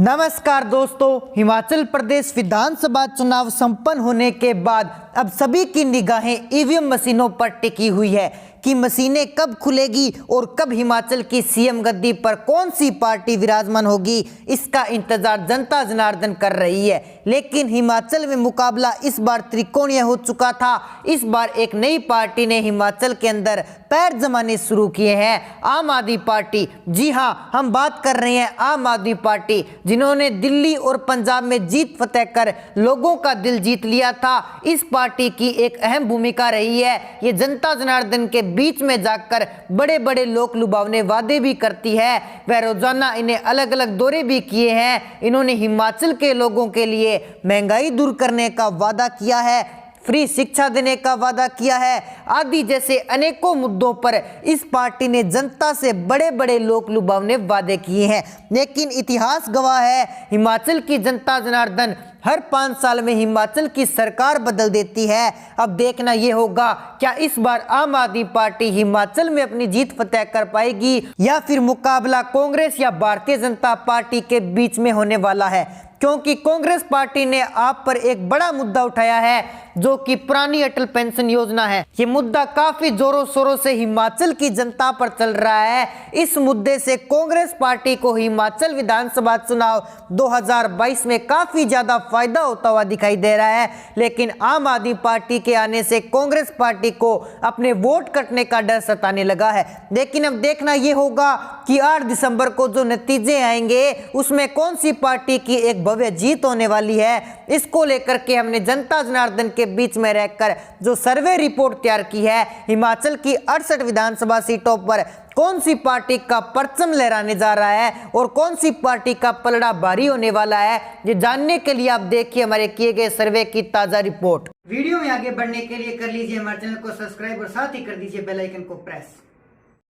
नमस्कार दोस्तों, हिमाचल प्रदेश विधानसभा चुनाव संपन्न होने के बाद अब सभी की निगाहें ईवीएम मशीनों पर टिकी हुई है कि मशीनें कब खुलेगी और कब हिमाचल की सीएम गद्दी पर कौन सी पार्टी विराजमान होगी। इसका इंतजार जनता जनार्दन कर रही है। लेकिन हिमाचल में मुकाबला इस बार त्रिकोणीय हो चुका था। इस बार एक नई पार्टी ने हिमाचल के अंदर पैर जमाने शुरू किए हैं, आम आदमी पार्टी। जी हां, हम बात कर रहे हैं आम आदमी पार्टी, जिन्होंने दिल्ली और पंजाब में जीत फतेह कर लोगों का दिल जीत लिया था। इस पार्टी की एक अहम भूमिका रही है। ये जनता जनार्दन के बीच में जाकर बड़े बड़े लोक लुभावने वादे भी करती है। वह रोजाना इन्हें अलग अलग दौरे भी किए हैं। इन्होंने हिमाचल के लोगों के लिए महंगाई दूर करने का वादा किया है, फ्री शिक्षा देने का वादा किया है, आदि जैसे अनेकों मुद्दों पर इस पार्टी ने जनता से बड़े बड़े लोक लुभावने वादे किए हैं। लेकिन इतिहास गवाह है, हिमाचल की जनता जनार्दन हर 5 साल में हिमाचल की सरकार बदल देती है। अब देखना यह होगा, क्या इस बार आम आदमी पार्टी हिमाचल में अपनी जीत फतेह कर पाएगी या फिर मुकाबला कांग्रेस या भारतीय जनता पार्टी के बीच में होने वाला है। क्योंकि कांग्रेस पार्टी ने आप पर एक बड़ा मुद्दा उठाया है, जो कि पुरानी अटल पेंशन योजना है। ये मुद्दा काफी जोरों शोरों से हिमाचल की जनता पर चल रहा है। इस मुद्दे से कांग्रेस पार्टी को हिमाचल विधानसभा चुनाव 2022 में काफी ज्यादा फायदा होता हुआ दिखाई दे रहा है। लेकिन आम आदमी पार्टी के आने से कांग्रेस पार्टी को अपने वोट कटने का डर सताने लगा है। लेकिन अब देखना यह होगा कि 8 दिसंबर को जो नतीजे आएंगे उसमें कौन सी पार्टी की एक भव्य जीत होने वाली है। इसको लेकर के हमने जनता जनार्दन के बीच में रहकर जो सर्वे रिपोर्ट तैयार की है, हिमाचल की 68 विधानसभा सीटों पर कौन सी पार्टी का परचम लहराने जा रहा है और कौन सी पार्टी का पलड़ा भारी होने वाला है, ये जानने के लिए आप देखिए हमारे किए गए सर्वे की ताजा रिपोर्ट। वीडियो में आगे बढ़ने के लिए कर लीजिए हमारे चैनल को सब्सक्राइब और साथ ही कर दीजिए बेल आइकन को प्रेस।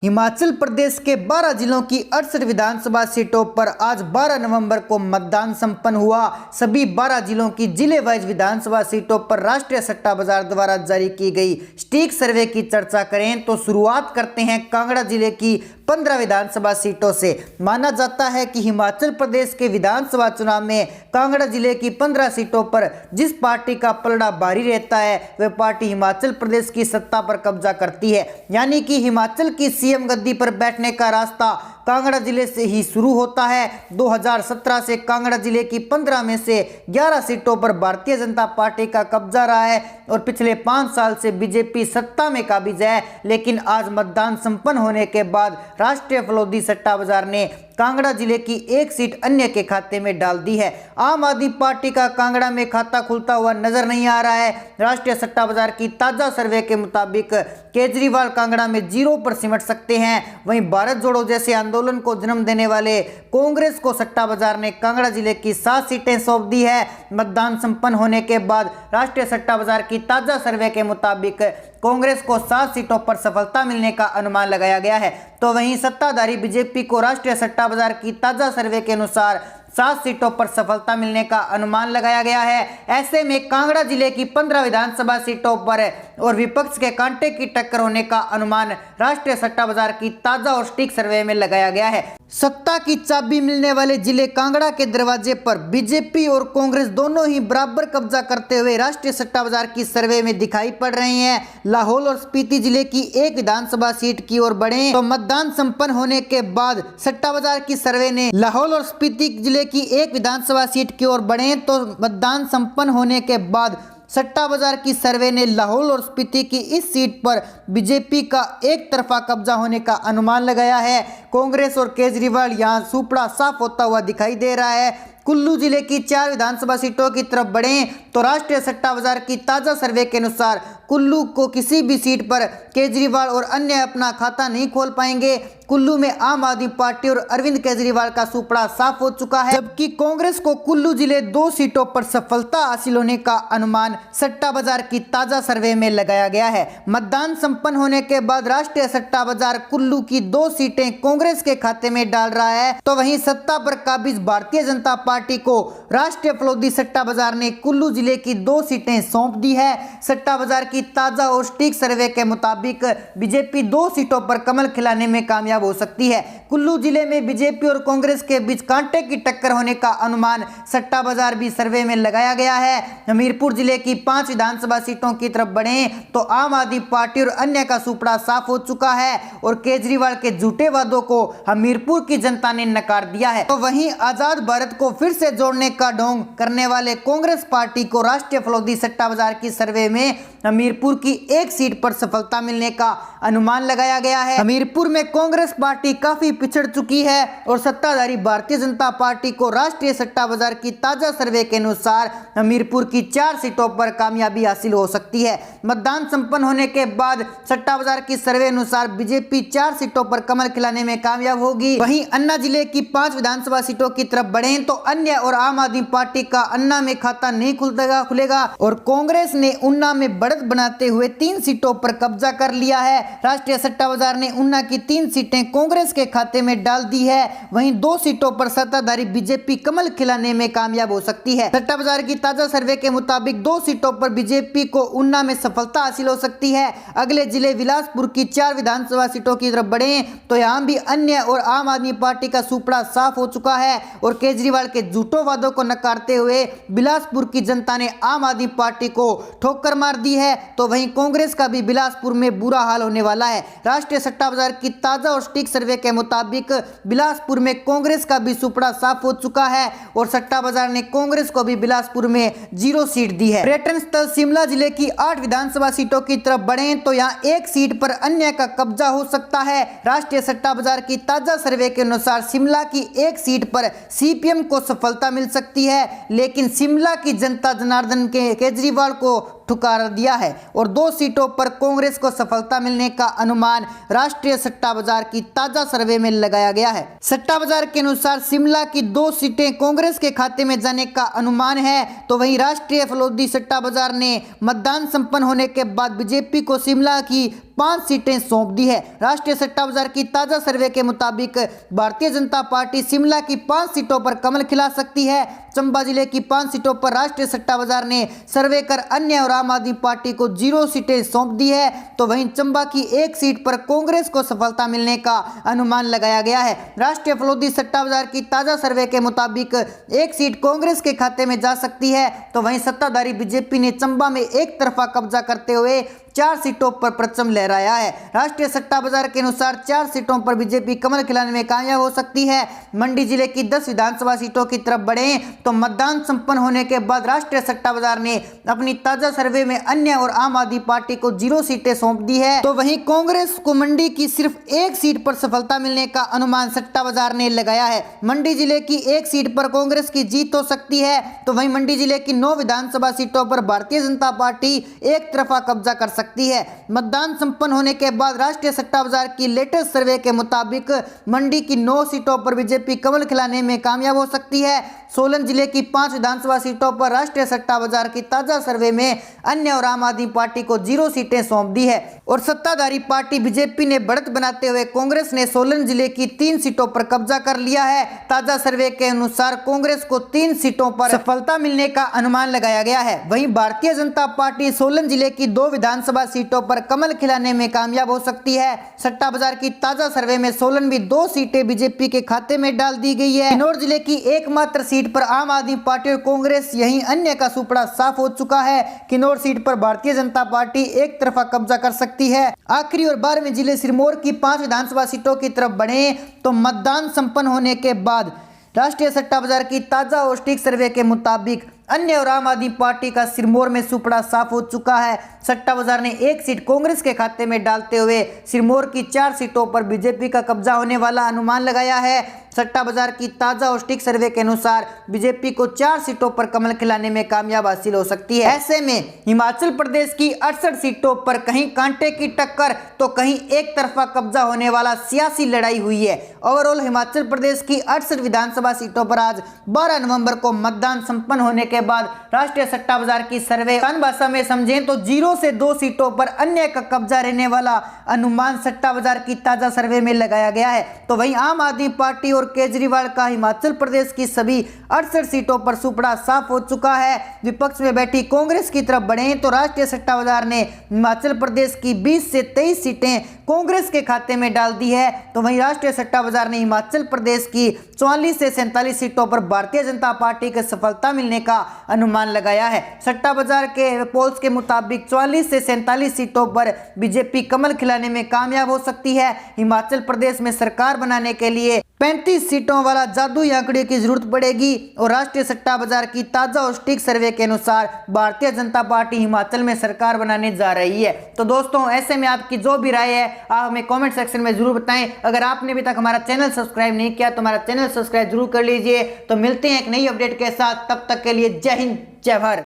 हिमाचल प्रदेश के 12 जिलों की 68 विधानसभा सीटों पर आज 12 नवंबर को मतदान संपन्न हुआ। सभी 12 जिलों की जिले वाइज विधानसभा सीटों पर राष्ट्रीय सट्टा बाजार द्वारा जारी की गई स्टीक सर्वे की चर्चा करें तो शुरुआत करते हैं कांगड़ा जिले की 15 विधानसभा सीटों से। माना जाता है कि हिमाचल प्रदेश के विधानसभा चुनाव में कांगड़ा जिले की 15 सीटों पर जिस पार्टी का पलड़ा भारी रहता है, वह पार्टी हिमाचल प्रदेश की सत्ता पर कब्जा करती है। यानी कि हिमाचल की सीएम गद्दी पर बैठने का रास्ता कांगड़ा जिले से ही शुरू होता है। 2017 से कांगड़ा जिले की 15 में से 11 सीटों पर भारतीय जनता पार्टी का कब्जा रहा है और पिछले 5 साल से बीजेपी सत्ता में काबिज है। लेकिन आज मतदान संपन्न होने के बाद राष्ट्रीय फलोदी सट्टा बाजार ने कांगड़ा जिले की एक सीट अन्य के खाते में डाल दी है। आम आदमी पार्टी का कांगड़ा में खाता खुलता हुआ नजर नहीं आ रहा है। राष्ट्रीय सट्टा बाजार की ताजा सर्वे के मुताबिक केजरीवाल कांगड़ा में 0 पर सिमट सकते हैं। वहीं भारत जोड़ो जैसे आंदोलन को जन्म देने वाले कांग्रेस को सट्टा बाजार ने कांगड़ा जिले की 7 सीटें सौंप दी है। मतदान संपन्न होने के बाद राष्ट्रीय सट्टा बाजार की ताजा सर्वे के मुताबिक कांग्रेस को 7 सीटों पर सफलता मिलने का अनुमान लगाया गया है। तो वहीं सत्ताधारी बीजेपी को राष्ट्रीय सट्टा बाजार की ताजा सर्वे के अनुसार 7 सीटों पर सफलता मिलने का अनुमान लगाया गया है। ऐसे में कांगड़ा जिले की 15 विधानसभा सीटों पर और विपक्ष के कांटे की टक्कर होने का अनुमान राष्ट्रीय सट्टा बाजार की ताजा और स्टिक सर्वे में लगाया गया है। सत्ता की चाबी मिलने वाले जिले कांगड़ा के दरवाजे पर बीजेपी और कांग्रेस दोनों ही बराबर कब्जा करते हुए राष्ट्रीय सट्टा बाजार की सर्वे में दिखाई पड़ रहे हैं। लाहौल और स्पीति जिले की एक विधानसभा सीट की ओर बढ़े तो मतदान संपन्न होने के बाद सट्टा बाजार की सर्वे ने लाहौल और स्पीति जिले की एक विधानसभा सीट की ओर बढ़े तो मतदान संपन्न होने के बाद सट्टा बाजार की सर्वे ने लाहौल और स्पीति की इस सीट पर बीजेपी का एक तरफा कब्जा होने का अनुमान लगाया है। कांग्रेस और केजरीवाल यहां सुपड़ा साफ होता हुआ दिखाई दे रहा है। कुल्लू जिले की 4 विधानसभा सीटों की तरफ बढ़ें तो राष्ट्रीय सट्टा बाजार की ताजा सर्वे के अनुसार कुल्लू को किसी भी सीट पर केजरीवाल और अन्य अपना खाता नहीं खोल पाएंगे। कुल्लू में आम आदमी पार्टी और अरविंद केजरीवाल का सुपड़ा साफ हो चुका है, जबकि कांग्रेस को कुल्लू जिले 2 सीटों पर सफलता हासिल होने का अनुमान सट्टा बाजार की ताजा सर्वे में लगाया गया है। मतदान संपन्न होने के बाद राष्ट्रीय सट्टा बाजार कुल्लू की 2 सीटें कांग्रेस के खाते में डाल रहा है। तो वहीं सत्ता पर काबिज भारतीय जनता पार्टी को राष्ट्रीय फलोदी सट्टा बाजार ने कुल्लू जिले की 2 सीटें सौंप दी है। सट्टा बाजार की की ताजा और सटीक सर्वे के मुताबिक बीजेपी 2 सीटों पर कमल खिलाने में कामयाब हो सकती है। कुल्लू जिले में बीजेपी और कांग्रेस के बीच कांटे की टक्कर होने का अनुमान सट्टा बाजार भी सर्वे में लगाया गया है। हमीरपुर जिले की 5 विधानसभा सीटों की तरफ बढ़ें तो आम आदमी पार्टी और अन्य का सुपड़ा साफ हो चुका है और केजरीवाल के झूठे वादों को हमीरपुर की जनता ने नकार दिया है। तो वहीं आजाद भारत को फिर से जोड़ने का ढोंग करने वाले कांग्रेस पार्टी को राष्ट्रीय फलोदी सट्टा बाजार की सर्वे में हमीरपुर की 1 सीट पर सफलता मिलने का अनुमान लगाया गया है। हमीरपुर में कांग्रेस पार्टी काफी पिछड़ चुकी है और सत्ताधारी भारतीय जनता पार्टी को राष्ट्रीय सट्टा बाजार की ताजा सर्वे के अनुसार हमीरपुर की 4 सीटों पर कामयाबी हासिल हो सकती है। मतदान संपन्न होने के बाद सट्टा बाजार की सर्वे अनुसार बीजेपी 4 सीटों पर कमल खिलाने में कामयाब होगी। वहीं अन्ना जिले की 5 विधानसभा सीटों की तरफ बढ़ें तो अन्य और आम आदमी पार्टी का अन्ना में खाता नहीं खुलेगा और कांग्रेस ने उन्ना में बढ़त बनाते हुए 3 सीटों पर कब्जा कर लिया है। राष्ट्रीय सट्टा बाजार ने उन्ना की 3 सीटें कांग्रेस के खाते में डाल दी है। वहीं 2 सीटों पर सत्ताधारी बीजेपी कमल खिलाने में कामयाब हो सकती है। सट्टा बाजार की ताजा सर्वे के मुताबिक 2 सीटों पर बीजेपी को उन्ना में सफलता हासिल हो सकती है। अगले जिले बिलासपुर की 4 विधानसभा सीटों की तरफ बढ़े तो यहाँ भी अन्य और आम आदमी पार्टी का सुपड़ा साफ हो चुका है और केजरीवाल के झूठों वादों को नकारते हुए बिलासपुर की जनता ने आम आदमी पार्टी को ठोकर मार दी है। तो वहीं कांग्रेस का भी बिलासपुर में बुरा हाल होने वाला है। राष्ट्रीय सट्टा बाजार की ताजा और सटीक सर्वे के मुताबिक बिलासपुर में कांग्रेस का भी सुपड़ा साफ हो चुका है और सट्टा बाजार ने कांग्रेस को भी बिलासपुर में 0 सीट दी है। पर्यटन स्थल शिमला जिले की 8 विधानसभा सीटों की तरफ बढ़ें तो यहाँ 1 सीट पर अन्य का कब्जा हो सकता है। राष्ट्रीय सट्टा बाजार की ताजा सर्वे के अनुसार शिमला की 1 सीट पर सीपीएम को सफलता मिल सकती है, लेकिन शिमला की जनता जनार्दन के केजरीवाल को ठुकार दिया है और 2 सीटों पर कांग्रेस को सफलता मिलने का अनुमान राष्ट्रीय सट्टा बाजार की ताजा सर्वे में लगाया गया है। सट्टा बाजार के अनुसार शिमला की 2 सीटें कांग्रेस के खाते में जाने का अनुमान है। तो वहीं राष्ट्रीय फलोदी सट्टा बाजार ने मतदान संपन्न होने के बाद बीजेपी को शिमला की 5 सीटें सौंप दी है। राष्ट्रीय सट्टा बाजार की ताजा सर्वे के मुताबिक भारतीय जनता पार्टी शिमला की 5 सीटों पर कमल खिला सकती है। चंबा जिले की 5 सीटों पर राष्ट्रीय सट्टा बाजार ने सर्वे कर अन्य और आम आदमी पार्टी को 0 सीटें सौंप दी है। तो वहीं चंबा की 1 सीट पर कांग्रेस को सफलता मिलने का अनुमान लगाया गया है। राष्ट्रीय फलोदी सट्टा बाजार की ताजा सर्वे के मुताबिक 1 सीट कांग्रेस के खाते में जा सकती है। तो वहीं सत्ताधारी बीजेपी ने चंबा में एक तरफा कब्जा करते हुए 4 सीटों पर परचम लहराया है। राष्ट्रीय सट्टा बाजार के अनुसार 4 सीटों पर बीजेपी कमल खिलाने में कामयाब हो सकती है। मंडी जिले की 10 विधानसभा सीटों की तरफ बढ़ें तो मतदान संपन्न होने के बाद राष्ट्रीय सट्टा बाजार ने अपनी ताजा सर्वे में अन्य और आम आदमी पार्टी को 0 सीटें सौंप दी है। तो वहीं कांग्रेस को मंडी की सिर्फ 1 सीट पर सफलता मिलने का अनुमान सट्टा बाजार ने लगाया है। मंडी जिले की 1 सीट पर कांग्रेस की जीत हो सकती है। तो वहीं मंडी जिले की 9 विधानसभा सीटों पर भारतीय जनता पार्टी एक तरफा कब्जा कर सकती है। मतदान संपन्न होने के बाद राष्ट्रीय सट्टा बाजार की लेटेस्ट सर्वे के मुताबिक मंडी की 9 सीटों पर बीजेपी कमल खिलाने में कामयाब हो सकती है। सोलन जिले की 5 विधानसभा सीटों पर राष्ट्रीय सट्टा बाजार की ताजा सर्वे में अन्य और आम आदमी पार्टी को 0 सीटें सौंप दी है और सत्ताधारी पार्टी बीजेपी ने बढ़त बनाते हुए कांग्रेस ने सोलन जिले की 3 सीटों पर कब्जा कर लिया है। ताजा सर्वे के अनुसार कांग्रेस को 3 सीटों पर सफलता मिलने का अनुमान लगाया गया है। वहीं भारतीय जनता पार्टी सोलन जिले की 2 विधानसभा सीटों पर कमल खिलाने में कामयाब हो सकती है। सट्टा बाजार की ताजा सर्वे में सोलन भी 2 सीटें बीजेपी के खाते में डाल दी गई है। किन्नौर जिले की एकमात्र सीट पर आम आदमी पार्टी और कांग्रेस यही अन्य का सुपड़ा साफ हो चुका है। किन्नौर सीट पर भारतीय जनता पार्टी एक तरफा कब्जा कर सकती है। आखिरी और 12वें जिले सिरमौर की 5 विधानसभा सीटों की तरफ बढ़े तो मतदान संपन्न होने के बाद राष्ट्रीय सट्टा बाजार की ताजा और सटीक सर्वे के मुताबिक अन्य और आम आदमी पार्टी का सिरमौर में सुपड़ा साफ हो चुका है। सट्टा बाजार ने 1 सीट कांग्रेस के खाते में डालते हुए सिरमौर की 4 सीटों पर बीजेपी का कब्जा होने वाला अनुमान लगाया है। सट्टा बाजार की ताजा और सटीक सर्वे के अनुसार बीजेपी को 4 सीटों पर कमल खिलाने में कामयाब हासिल हो सकती है। ऐसे में हिमाचल प्रदेश की 68 सीटों पर कहीं कांटे की टक्कर तो कहीं एक तरफा कब्जा होने वाला सियासी लड़ाई हुई है। ओवरऑल हिमाचल प्रदेश की 68 विधानसभा सीटों पर आज 12 नवंबर को मतदान संपन्न होने के बाद राष्ट्रीय सट्टा बाजार की सर्वे आसान भाषा में समझें तो 0 से 2 सीटों पर अन्य का कब्जा रहने वाला अनुमान सट्टा बाजार की ताजा सर्वे में लगाया गया है। तो वहीं आम आदमी पार्टी और केजरीवाल का हिमाचल प्रदेश की सभी 68 सीटों पर सुपड़ा साफ हो चुका है। विपक्ष में बैठी कांग्रेस की तरफ बढ़ें तो राष्ट्रीय सट्टा बाजार ने हिमाचल प्रदेश की 20 से 23 सीटें कांग्रेस के खाते में डाल दी है, तो वहीं राष्ट्रीय सट्टा बाजार ने हिमाचल प्रदेश की 44 से 47 सीटों पर भारतीय जनता पार्टी को सफलता मिलने का अनुमान लगाया है। सट्टा बाजार के पोल्स के मुताबिक 44 से 47 सीटों पर बीजेपी कमल खिलाने में कामयाब हो सकती है। हिमाचल प्रदेश में सरकार बनाने के लिए 35 सीटों वाला जादुई आंकड़े की जरूरत पड़ेगी और राष्ट्रीय सट्टा बाजार की ताजा और सटीक सर्वे के अनुसार भारतीय जनता पार्टी हिमाचल में सरकार बनाने जा रही है। तो दोस्तों, ऐसे में आपकी जो भी राय है आप हमें कमेंट सेक्शन में जरूर बताएं। अगर आपने अभी तक हमारा चैनल सब्सक्राइब नहीं किया तो हमारा चैनल सब्सक्राइब जरूर कर लीजिए। तो मिलते हैं एक नई अपडेट के साथ, तब तक के लिए जय हिंद जय भारत।